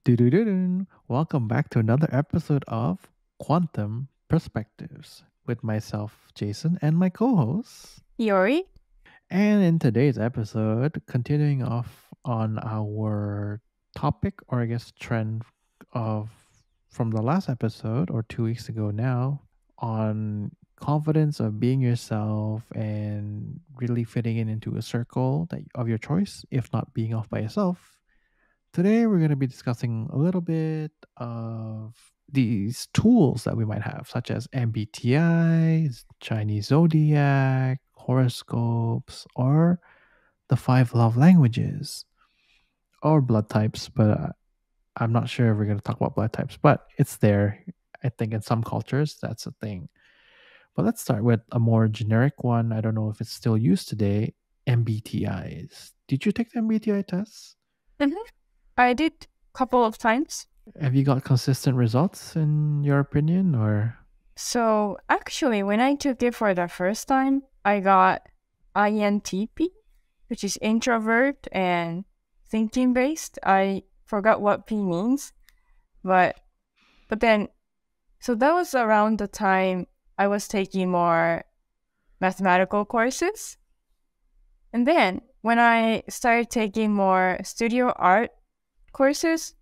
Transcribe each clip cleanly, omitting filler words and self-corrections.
Doo-doo-doo-doo. Welcome back to another episode of Quantum Perspectives with myself, Jason, and my co hosts. Yori? And in today's episode, continuing off on our topic, or I guess trend of from the last episode or 2 weeks ago now, on confidence of being yourself and really fitting in into a circle of your choice, if not being off by yourself. Today, we're going to be discussing a little bit of these tools that we might have, such as MBTI, Chinese Zodiac, horoscopes, or the five love languages, or blood types. But I'm not sure if we're going to talk about blood types, but it's there. I think in some cultures, that's a thing. But let's start with a more generic one. I don't know if it's still used today, MBTIs. Did you take the MBTI test? Mm-hmm. I did a couple of times. Have you got consistent results in your opinion, or? So actually, when I took it for the first time, I got INTP, which is introvert and thinking based. I forgot what P means, but then, so that was around the time I was taking more mathematical courses. And then when I started taking more studio art courses,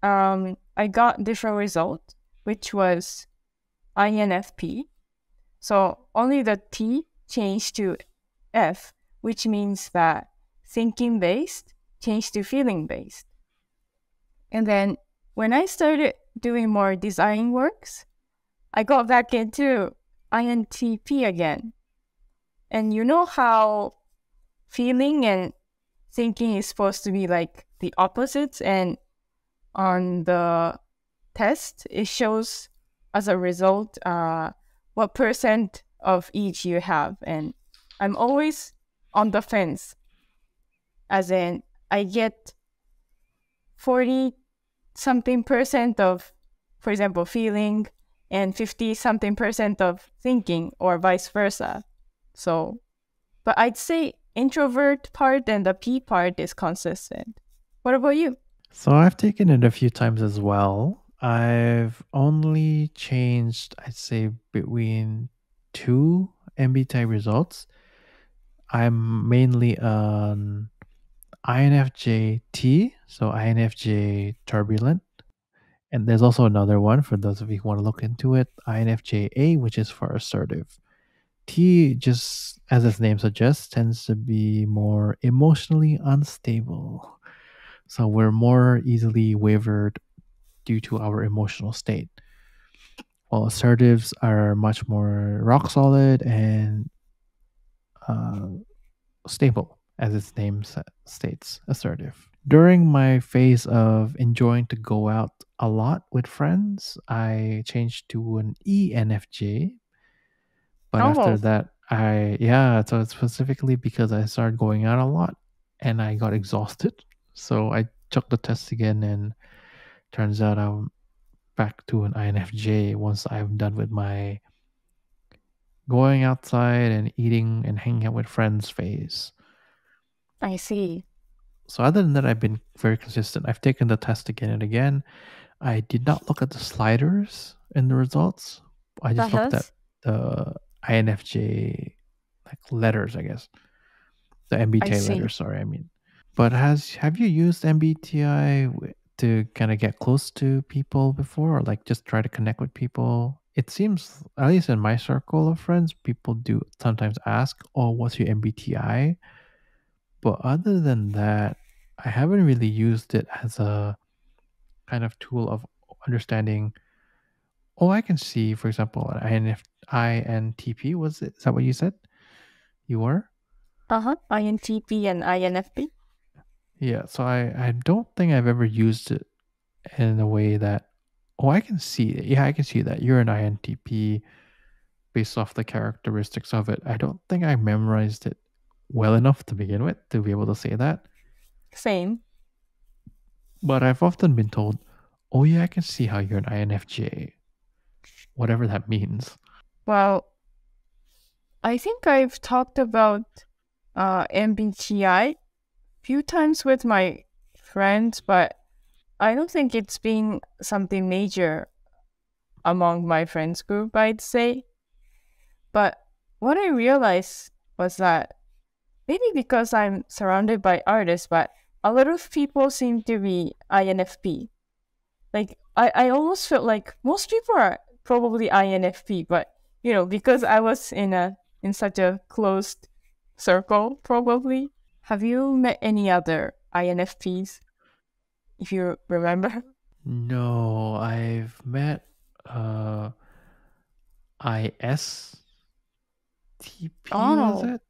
I got different result, which was INFP. So only the T changed to F, which means that thinking based changed to feeling based. And then when I started doing more design works, I got back into INTP again. And you know how feeling and thinking is supposed to be like the opposites, and on the test it shows as a result what percent of each you have, and I'm always on the fence, as in I get 40 something percent of, for example, feeling, and 50 something percent of thinking, or vice versa. So but I'd say introvert part and the P part is consistent. What about you? So I've taken it a few times as well. I've only changed, I'd say, between two MBTI results. I'm mainly on INFJ-T, so INFJ turbulent. And there's also another one for those of you who want to look into it, INFJ-A, which is for assertive. T, just as its name suggests, tends to be more emotionally unstable. So we're more easily wavered due to our emotional state. While assertives are much more rock solid and uh, stable, as its name states, assertive. During my phase of enjoying to go out a lot with friends, I changed to an ENFJ. But after Oh, that, so it's specifically because I started going out a lot and I got exhausted. So I took the test again, and turns out I'm back to an INFJ once I'm done with my going outside and eating and hanging out with friends phase. I see. So other than that, I've been very consistent. I've taken the test again and again. I did not look at the sliders in the results. I just looked at Perhaps. the INFJ like letters, I guess. The I MBTI see. letters, sorry, I mean. But have you used MBTI to kind of get close to people before, or like just try to connect with people? It seems, at least in my circle of friends, people do sometimes ask, "Oh, what's your MBTI?" But other than that, I haven't really used it as a kind of tool of understanding. Oh, I can see, for example, an INTP. Was it? Is that what you said? You were? INTP and INFP. Yeah, so I don't think I've ever used it in a way that, oh, I can see it. Yeah, I can see that you're an INTP based off the characteristics of it. I don't think I memorized it well enough to begin with to be able to say that. Same. But I've often been told, oh, yeah, I can see how you're an INFJ, whatever that means. Well, I think I've talked about MBTI few times with my friends, but I don't think it's been something major among my friends group, I'd say. But what I realized was that maybe because I'm surrounded by artists, but a lot of people seem to be INFP. Like I almost felt like most people are probably INFP, but because I was in such a closed circle, probably. Have you met any other INFPs, if you remember? No, I've met uh ISTP, was Oh, it?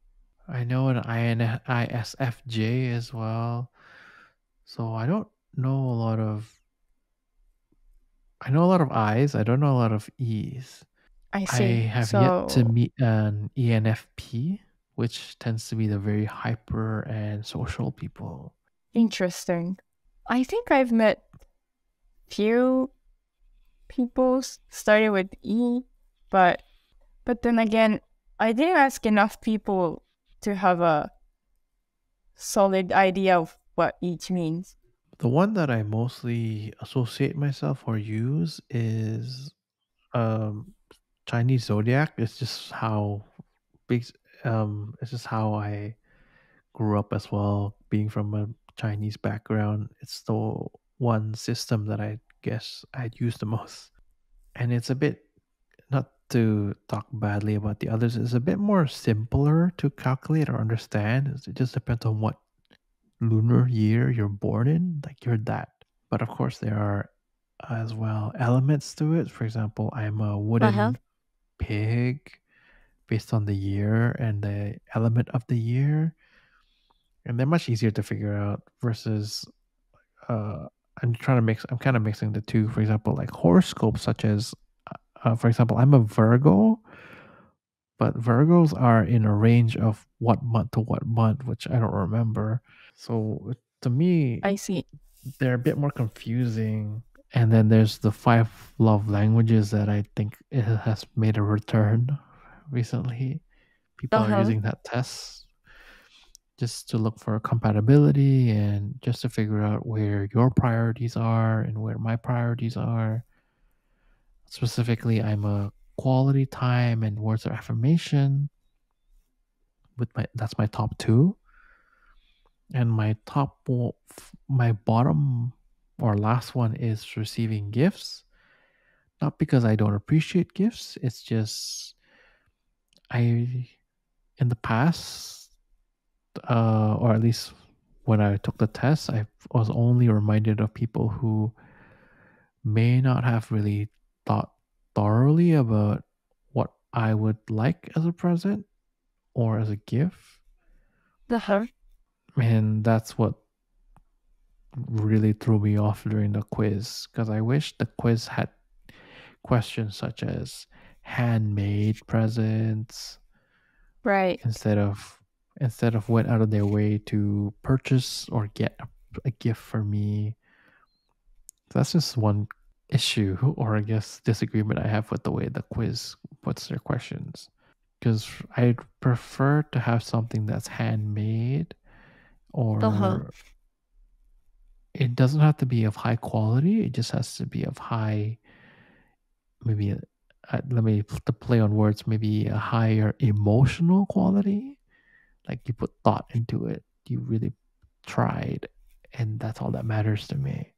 I know an ISFJ as well. So I know a lot of I's, I don't know a lot of E's. I I see. have yet to So meet an ENFP, which tends to be the very hyper and social people. interesting. I think I've met few people starting with E, but then again, I didn't ask enough people to have a solid idea of what each means. The one that I mostly associate myself or use is um, Chinese Zodiac. Big, it's just how I grew up as well, being from a Chinese background. It's the one system that I guess I'd use the most. And it's a bit, not to talk badly about the others, it's a bit more simpler to calculate or understand. It just depends on what lunar year you're born in, like you're that. But of course, there are as well elements to it. For example, I'm a Uh-huh. wooden pig based on the year and the element of the year, and they're much easier to figure out versus uh, I'm kind of mixing the two. For example, like horoscopes, such as for example, I'm a Virgo, but Virgos are in a range of what month to what month, which I don't remember. So to me, I see. they're a bit more confusing. And then there's the five love languages that I think it has made a return recently. People are Uh-huh. using that test just to look for compatibility and just to figure out where your priorities are and where my priorities are. Specifically, I'm a quality time and words of affirmation with my that's my top two, and my bottom or last one is receiving gifts. Not because I don't appreciate gifts, it's just I in the past, or at least when I took the test, I was only reminded of people who may not have really thought thoroughly about what I would like as a present or as a gift. Uh-huh. And that's what really threw me off during the quiz because I wish the quiz had questions such as handmade presents Right. instead of went out of their way to purchase or get a gift for me. So that's just one issue or I guess disagreement I have with the way the quiz puts their questions. Because I'd prefer to have something that's handmade, Uh-huh. or it doesn't have to be of high quality. It just has to be of high, maybe, let me to play on words, maybe a higher emotional quality. Like you put thought into it, you really tried, and that's all that matters to me.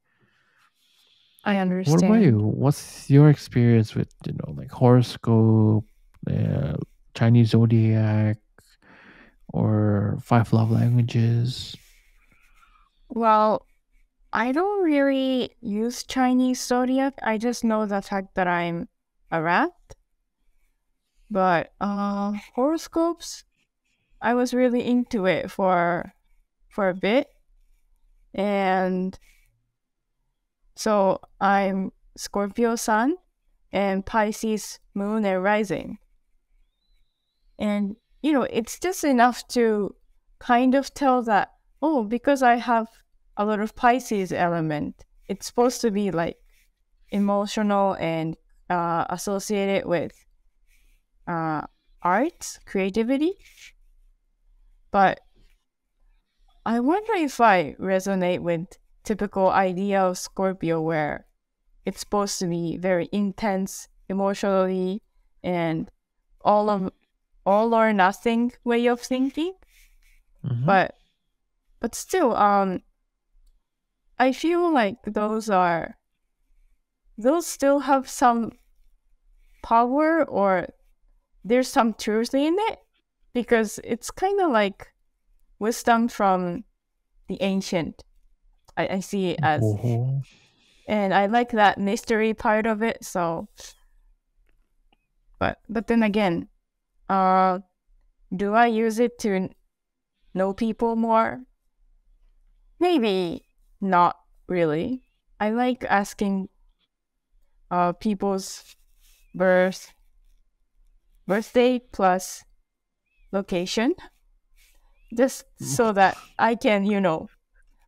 I What about you? understand. What's your experience with like horoscope, uh, Chinese zodiac, or five love languages? Well, I don't really use Chinese zodiac. I just know the fact that I'm a rat. But horoscopes, I was really into it for a bit. And so I'm Scorpio sun and Pisces moon and rising. And, it's just enough to kind of tell that, oh, because I have a lot of Pisces element, it's supposed to be like emotional and associated with uh, art, creativity. But I wonder if I resonate with typical idea of Scorpio where it's supposed to be very intense emotionally and all of all or nothing way of thinking. Mm-hmm. But still, I feel like those still have some power or there's some truth in it because it's kind of like wisdom from the ancient. I see it as, Oh. and I like that mystery part of it. So, but then again, uh, do I use it to know people more? Maybe not really. I like asking people's birth birthday plus location just so that I can,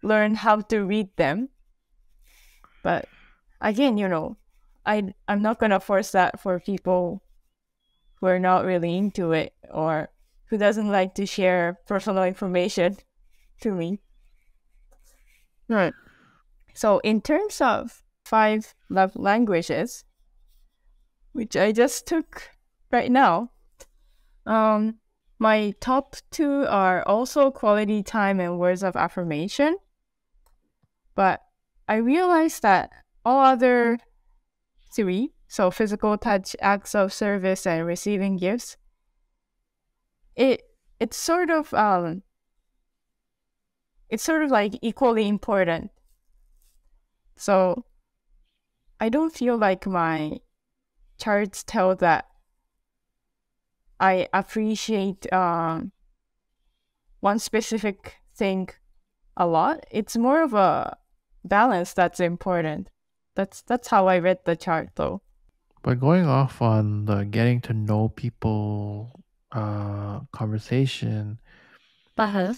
learn how to read them. But again, I'm not gonna force that for people who are not really into it or who doesn't like to share personal information to me. Right. So in terms of five love languages, which I just took right now, um, my top two are also quality time and words of affirmation. But I realized that all other three, so physical touch, acts of service, and receiving gifts, it it's sort of like equally important. So I don't feel like my charts tell that I appreciate one specific thing a lot. It's more of a balance that's important. That's how I read the chart though. But going off on the getting to know people conversation, Uh-huh.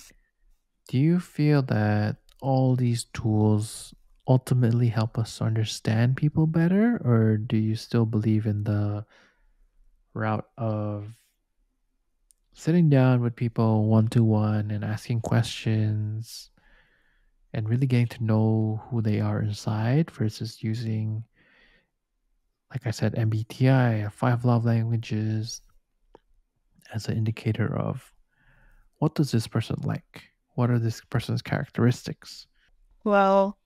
do you feel that all these tools ultimately help us understand people better, or do you still believe in the route of sitting down with people one to one and asking questions and really getting to know who they are inside versus using, like I said, MBTI, five love languages, as an indicator of what does this person like? What are this person's characteristics? Well,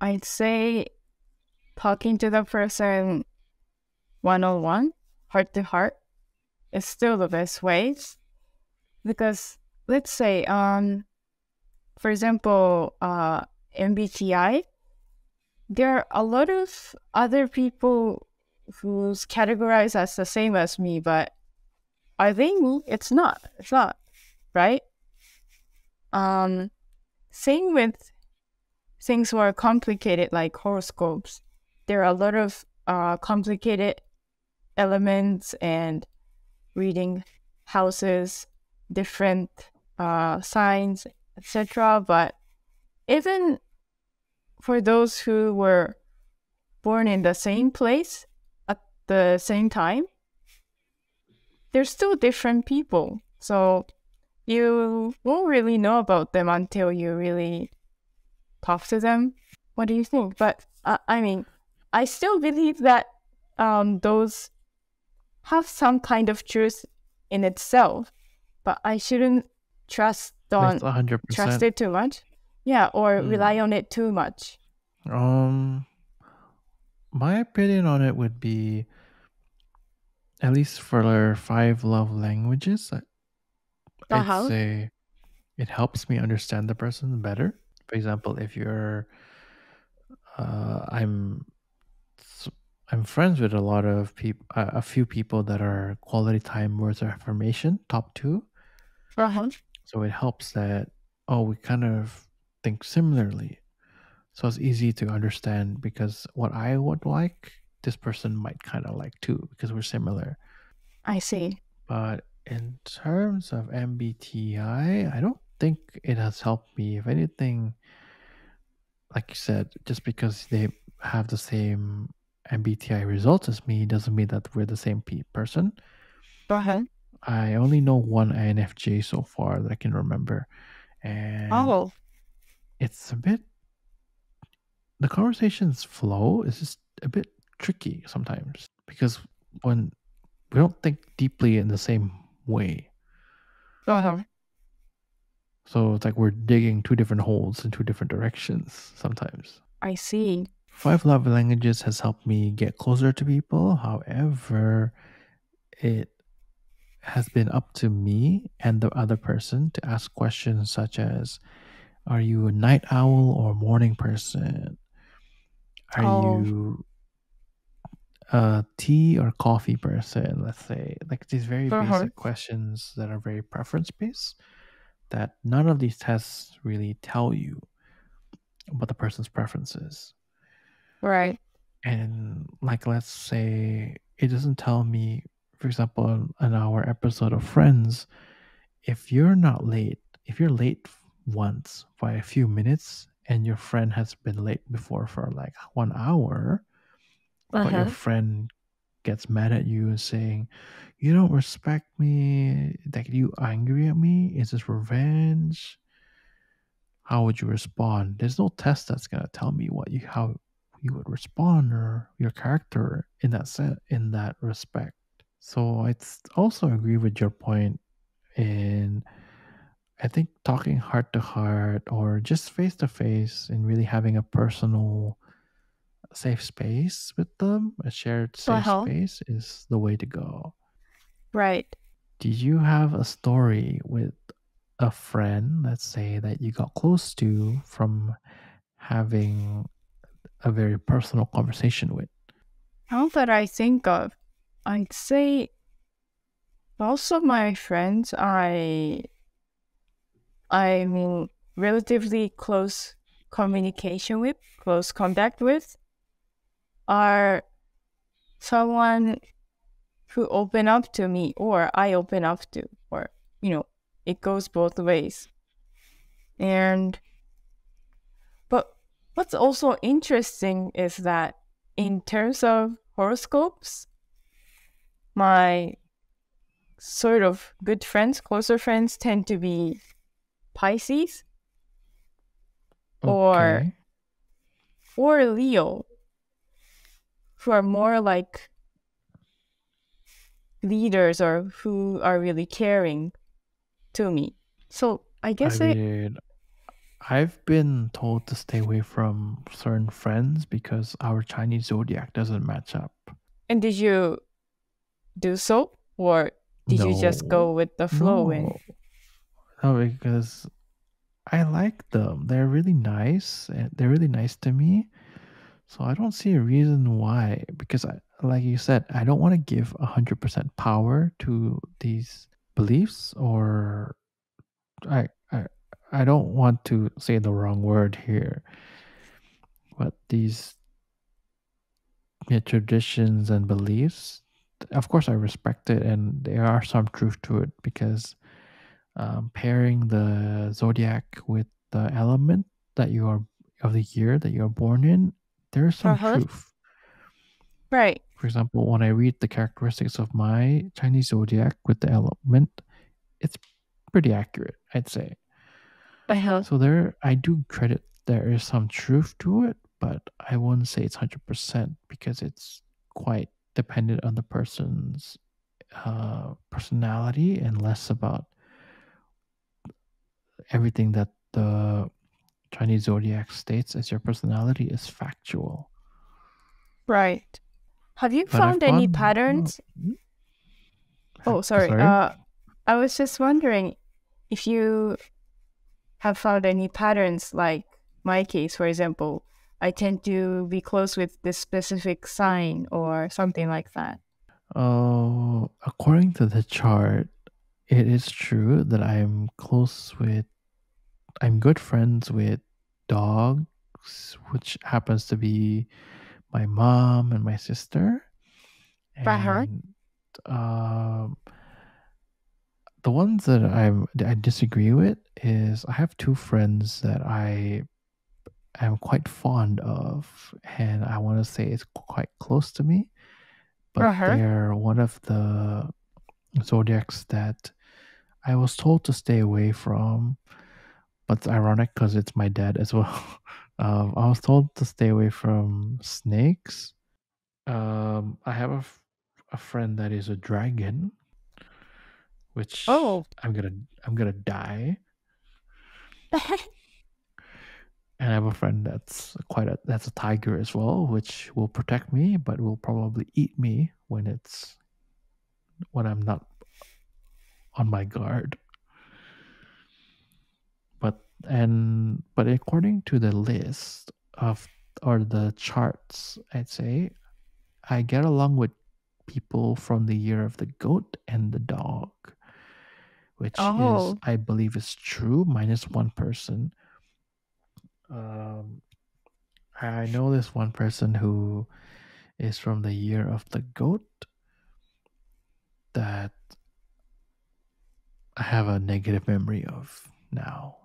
I'd say talking to the person one on one, heart to heart, is still the best way. Because let's say, for example, MBTI, there are a lot of other people who's categorized as the same as me, but are they me? It's not. It's not, right? Um, Same with things who are complicated like horoscopes. There are a lot of complicated elements and reading houses, different signs, etc. But even for those who were born in the same place at the same time, they're still different people. So you won't really know about them until you really talk to them. What do you think? But I mean, I still believe that those have some kind of truth in itself, but I shouldn't trust That's on trust 100%. it too much. Yeah, or rely Hmm. on it too much. Um, my opinion on it would be, at least for five love languages, I'd Uh-huh. say it helps me understand the person better. For example, if you're, uh, I'm, s- I'm friends with a lot of people, a few people that are quality time words of affirmation, top two. Uh-huh. So it helps that, oh, we kind of think similarly. So it's easy to understand because what I would like, this person might kind of like too, because we're similar. I see. But in terms of MBTI, I don't think it has helped me. If anything, like you said, just because they have the same MBTI results as me doesn't mean that we're the same person. Go ahead. I only know one INFJ so far that I can remember. And Oh, it's a bit, the conversation's flow is just a bit tricky sometimes because when we don't think deeply in the same way. go ahead. So it's like we're digging two different holes in two different directions sometimes. I see. Five love languages has helped me get closer to people. However, it has been up to me and the other person to ask questions such as, are you a night owl or morning person? Are Oh, you a tea or coffee person? Let's say, like these very go ahead. basic questions that are very preference based, that none of these tests really tell you what the person's preferences. Right. And like, let's say it doesn't tell me, for example, in our episode of Friends, if you're not late, if you're late once by a few minutes and your friend has been late before for like 1 hour, but your Uh-huh. friend gets mad at you and saying, you don't respect me, like you angry at me, is this revenge? How would you respond? There's no test that's gonna tell me what you how you would respond or your character in that in that respect. So I also agree with your point in, I think talking heart to heart or just face to face and really having a personal safe space with them, a shared Go safe ahead. space is the way to go. Right. Did you have a story with a friend, let's say, that you got close to from having a very personal conversation with? Now that I think of, I'd say most of my friends I'm in relatively close communication with, close contact with, are someone who open up to me or I open up to, or, it goes both ways. And, but what's also interesting is that in terms of horoscopes, my sort of good friends, closer friends tend to be Pisces or Okay. Leo, who are more like leaders or who are really caring to me. So I I guess it. mean, I've been told to stay away from certain friends because our Chinese zodiac doesn't match up. And did you do so, or did you just No, go with the flow? And no, no, because I like them. They're really nice. And they're really nice to me. So I don't see a reason why. Because I, like you said, I don't want to give 100% power to these beliefs, or I, I, I don't want to say the wrong word here, but these, yeah, traditions and beliefs. Of course, I respect it, and there are some truth to it because pairing the zodiac with the element that you are of the year that you're born in, there is some uh-huh. truth. Right. For example, when I read the characteristics of my Chinese zodiac with the element, it's pretty accurate, I'd say. Uh-huh. So there, I do credit there is some truth to it, but I wouldn't say it's 100% because it's quite dependent on the person's personality and less about everything that the Chinese zodiac states as your personality is factual. Right. Have you But I've found any gone, patterns? Oh, sorry. sorry. I was just wondering if you have found any patterns, like my case, for example. I tend to be close with this specific sign or something like that. Oh, according to the chart, it is true that I'm good friends with dogs, which happens to be my mom and my sister. Uh-huh. And um, the ones that I disagree with is I have two friends that I am quite fond of, and I want to say it's quite close to me, but Uh-huh. they're one of the zodiacs that I was told to stay away from. But it's ironic because it's my dad as well. I was told to stay away from snakes. I have a friend that is a dragon, which Oh. I'm gonna die. And I have a friend that's a tiger as well, which will protect me, but will probably eat me when I'm not on my guard. But according to the list of or the charts, I'd say I get along with people from the year of the goat and the dog, which is Oh, I believe is true, minus one person. Um, I know this one person who is from the year of the goat that I have a negative memory of now.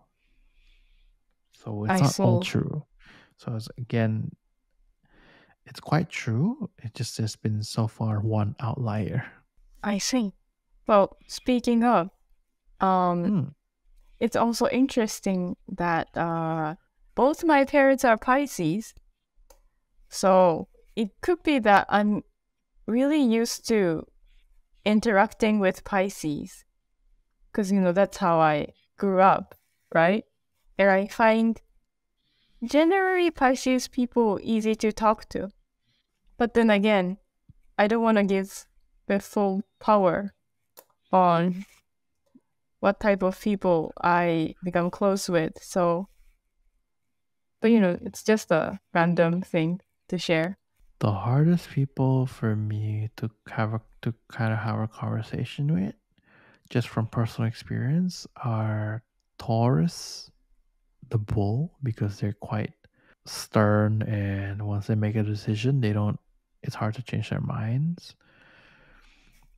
So it's I not all see. true. So again, it's quite true. It just has been so far one outlier. I see. Well, speaking of, um, Hmm. it's also interesting that both my parents are Pisces, so it could be that I'm really used to interacting with Pisces because that's how I grew up, right? And I find generally Pisces people easy to talk to. But then again, I don't want to give the full power on what type of people I become close with. So, but it's just a random thing to share. The hardest people for me to kind of have a conversation with, just from personal experience, are Taurus, the bull, because they're quite stern, and once they make a decision, they don't. It's hard to change their minds.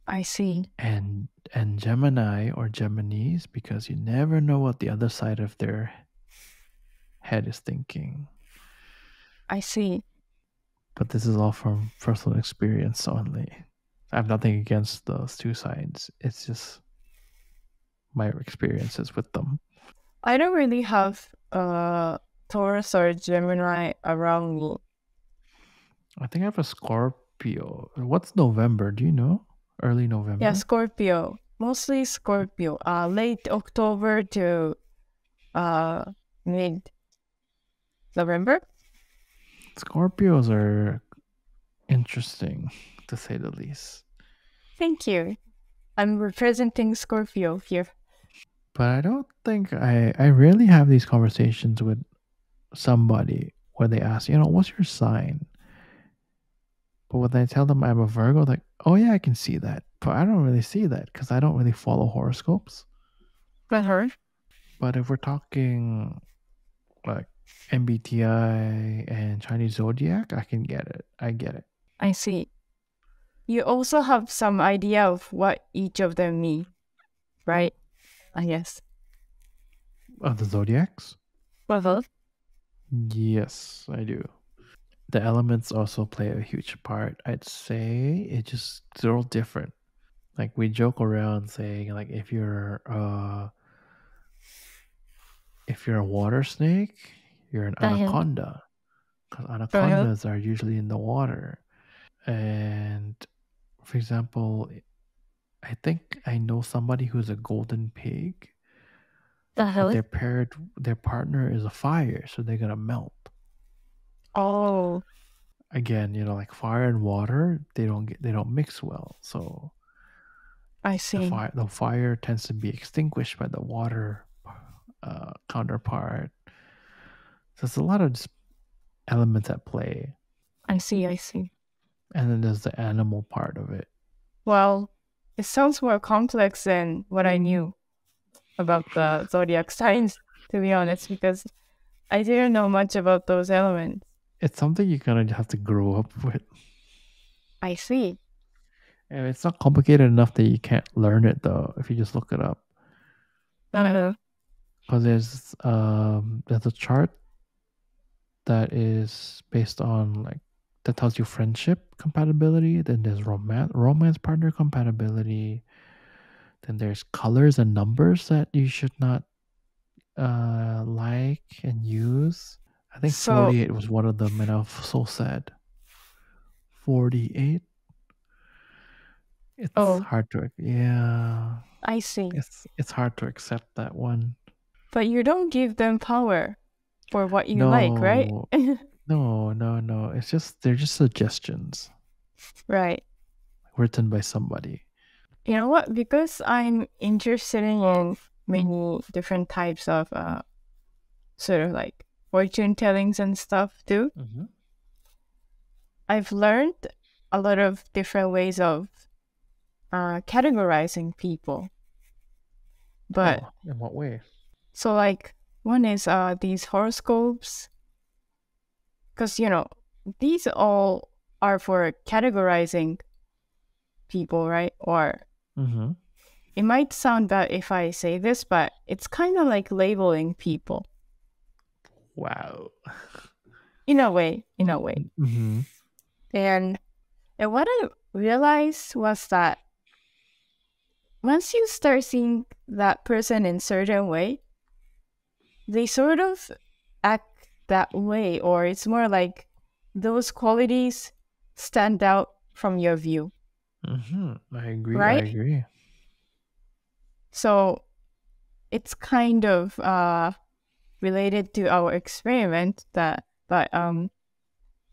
I see. And Gemini or Geminis, because you never know what the other side of their head is thinking. I see. But this is all from personal experience only. I have nothing against those two sides. It's just my experiences with them. I don't really have Taurus or Gemini around me. I think I have a Scorpio. What's November? Do you know? Early Yeah, November? Scorpio. Mostly Scorpio. Late October to uh mid November. Scorpios are interesting, to say the least. Thank you. I'm representing Scorpio here. But I don't think I rarely have these conversations with somebody where they ask, what's your sign? But when I tell them I'm a Virgo, like, oh yeah, I can see that. But I don't really see that because I don't really follow horoscopes. But her. But if we're talking like MBTI and Chinese Zodiac, I can get it. I get it. I see. You also have some idea of what each of them mean, right? I guess. Of the Zodiacs? Well, Yes, I do. The elements also play a huge part. I'd say they're all different. Like we joke around saying like if you're a water snake, you're an dahil, anaconda because dahil, anacondas are usually in the water. And for example, I think I know somebody who's a golden pig, but dahil. their partner is a fire, so they're gonna melt. Oh, Again, like fire and water, they don't mix well. So I the see. fire tends to be extinguished by the water counterpart. So there's a lot of just elements at play, I see. I see. and then there's the animal part of it. Well, it sounds more complex than what I knew about the zodiac signs, to be honest, because I didn't know much about those elements. It's something you kind of have to grow up with. I see. And it's not complicated enough that you can't learn it though if you just look it up. Uh, Because there's a chart that is based on like that tells you friendship compatibility. Then there's romance partner compatibility. Then there's colors and numbers that you should not like and use. I think so, 48 was one of them, and I was so sad. 48. It's oh, hard to yeah. I see. It's hard to accept that one. But you don't give them power for what you like, right? No, no. It's just they're just suggestions Right. written by somebody. You know what? Because I'm interested in many different types of sort of like fortune tellings and stuff too. Mm-hmm. I've learned a lot of different ways of categorizing people. But Oh, in what way? so like one is these horoscopes, because these all are for categorizing people, right? Or Mm-hmm. it might sound bad if I say this, but it's kind of like labeling people Wow. in a way, in a way. Mm-hmm. And what I realized was that once you start seeing that person in certain way, they sort of act that way, or it's more like those qualities stand out from your view, Mm-hmm. I agree. I right? agree. So it's kind of related to our experiment but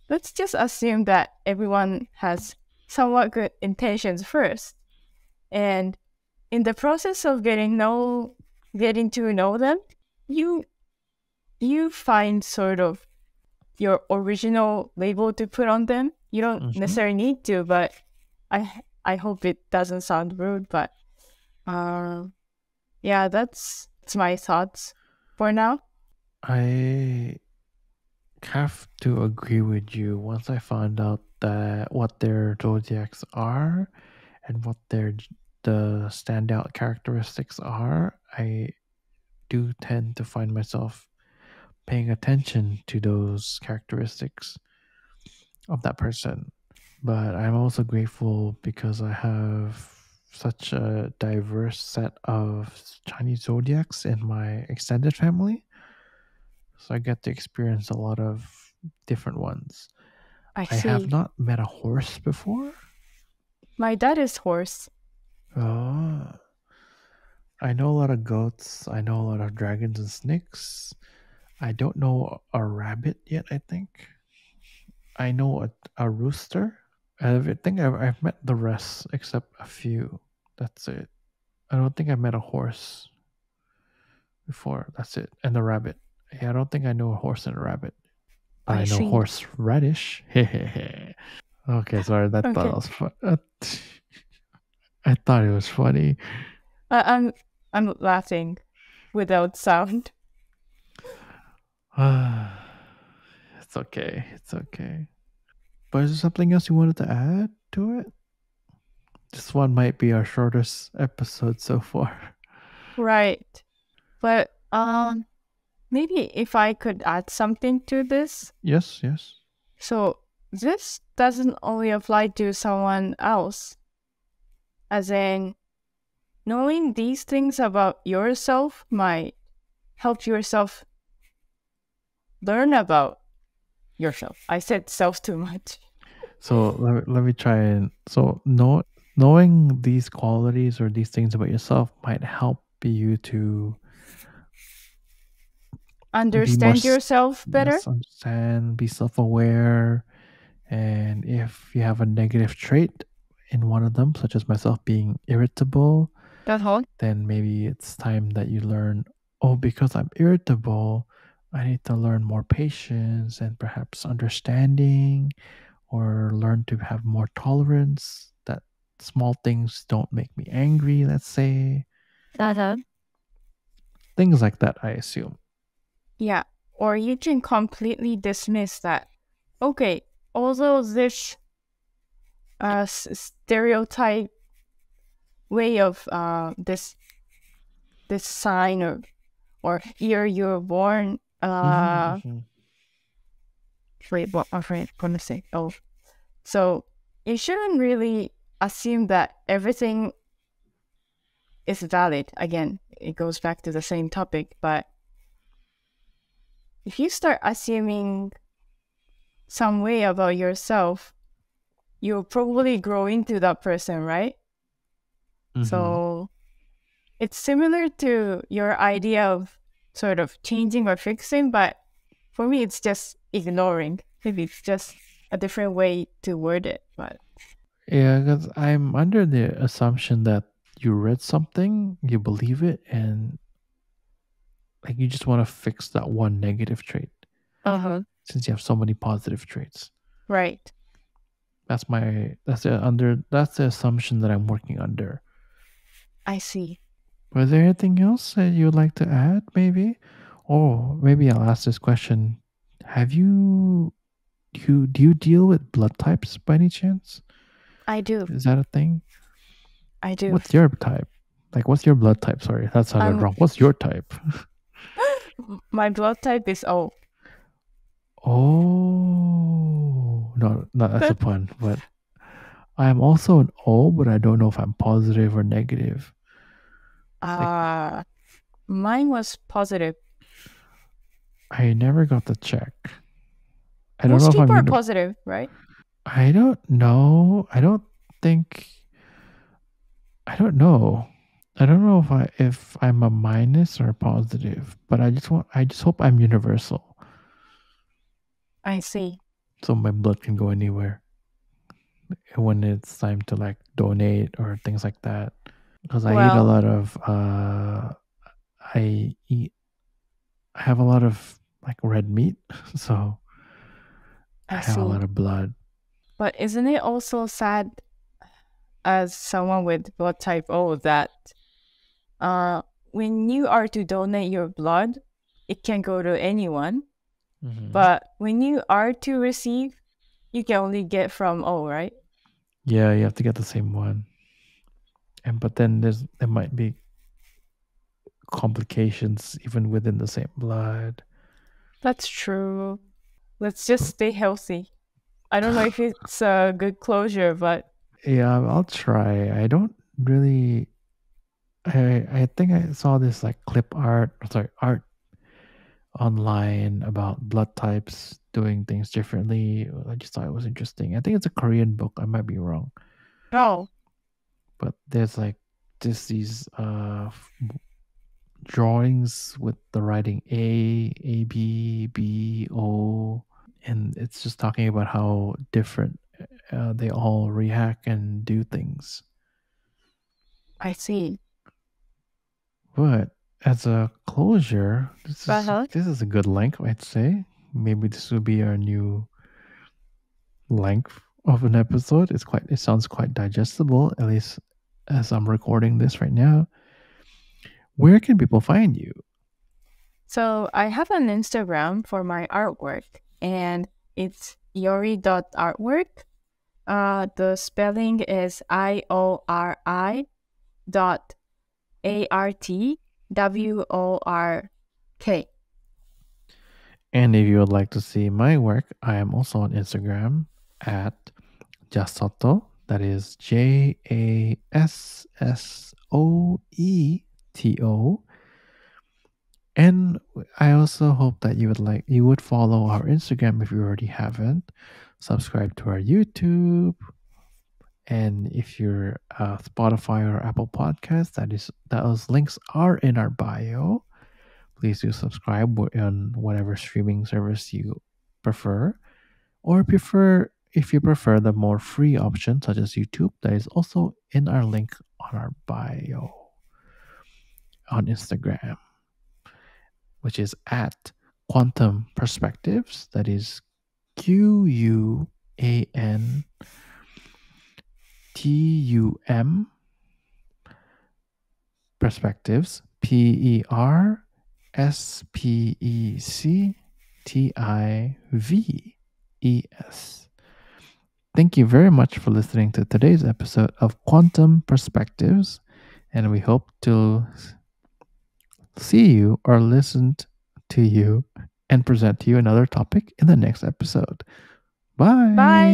let's just assume that everyone has somewhat good intentions first, and in the process of getting to know them, you find sort of your original label to put on them. You don't Mm-hmm. necessarily need to, but I hope it doesn't sound rude, but yeah, that's my thoughts for now. I have to agree with you. Once I found out that what their zodiacs are and what the standout characteristics are, I do tend to find myself paying attention to those characteristics of that person. But I'm also grateful because I have such a diverse set of Chinese zodiacs in my extended family. So I get to experience a lot of different ones. I I have see. not met a horse before. My dad is horse. Oh, I know a lot of goats. I know a lot of dragons and snakes. I don't know a rabbit yet, I think. I know a rooster. I think I've met the rest except a few. That's it. I don't think I've met a horse before. That's it. And the rabbit. Yeah, I don't think I know a horse and a rabbit. But I I know see. horseradish. Okay, sorry. That thought Okay. was fun. I thought it was funny. I'm laughing without sound. It's okay. It's okay. But is there something else you wanted to add to it? This one might be our shortest episode so far. Right. But maybe if I could add something to this. Yes, yes. So this doesn't only apply to someone else. As in, knowing these things about yourself might help yourself learn about yourself. I said self too much. So let me try and knowing these qualities or these things about yourself might help you to be more Understand yourself better. yes, understand, be self-aware, and if you have a negative trait in one of them, such as myself being irritable, That's all. then maybe it's time that you learn, oh, because I'm irritable, I need to learn more patience and perhaps understanding, or learn to have more tolerance that small things don't make me angry, let's say. Uh-huh. Things like that, I assume. Yeah. or you can completely dismiss that. Okay, although this stereotype way of this sign or year you were born, Mm-hmm, mm-hmm. wait, what am I gonna say? Oh, so you shouldn't really assume that everything is valid. Again, it goes back to the same topic, but if you start assuming some way about yourself, you'll probably grow into that person, right? Mm-hmm. So it's similar to your idea of sort of changing or fixing, but for me, it's just ignoring. Maybe it's just a different way to word it, but Yeah, because I'm under the assumption that you read something, you believe it, and like you just want to fix that one negative trait uh-huh. since you have so many positive traits. Right. That's the assumption that I'm working under. I see. Was there anything else that you would like to add, maybe? Or maybe I'll ask this question. Have do you deal with blood types by any chance? I do. Is that a thing? I do. What's your type? Like what's your blood type? Sorry, that sounded I'm wrong. What's your type? my blood type is O. Oh no, no, that's a pun. But I am also an O, but I don't know if I'm positive or negative. Like uh Mine was positive. I never got the check. I don't know Most if people I'm are uni- positive, right? I don't know. Think I don't know. I don't know if I'm a minus or a positive, but I just hope I'm universal. I see. So my blood can go anywhere when it's time to like donate or things like that. Because Well, I eat I have a lot of like red meat, so I I have a see. lot of blood. But isn't it also sad as someone with blood type O that uh when you are to donate your blood, it can go to anyone. Hmm. But when you are to receive, you can only get from O, right? Yeah, you have to get the same one, and but then there might be complications even within the same blood. That's true. Let's just stay healthy. I don't know if it's a good closure, but Yeah, I'll try. I don't really. I think I saw this like art online about blood types doing things differently. I just thought it was interesting. I think it's a Korean book. I might be wrong, no, but there's like just these drawings with the writing A B B O, and it's just talking about how different they all react and do things. I see. But as a closure, Uh-huh. this is a good length, I'd say. Maybe this will be our new length of an episode. It sounds quite digestible, at least as I'm recording this right now. Where can people find you? So I have an Instagram for my artwork, and it's yori.artwork. The spelling is IORI dot ARTWORK. And if you would like to see my work, I am also on Instagram at Jasoto. That is JASSOETO. And I also hope that you would follow our Instagram if you already haven't. Subscribe to our YouTube, and if you're Spotify or Apple Podcast, those links are in our bio. Please do subscribe on whatever streaming service you prefer, or if you prefer the more free option such as YouTube, that is also in our link on our bio on Instagram, which is at Quantum Perspectives. That is QUANTUM Perspectives, PERSPECT. Tives. Thank you very much for listening to today's episode of Quantum Perspectives, and we hope to see you or listen to you and present to you another topic in the next episode. Bye. Bye.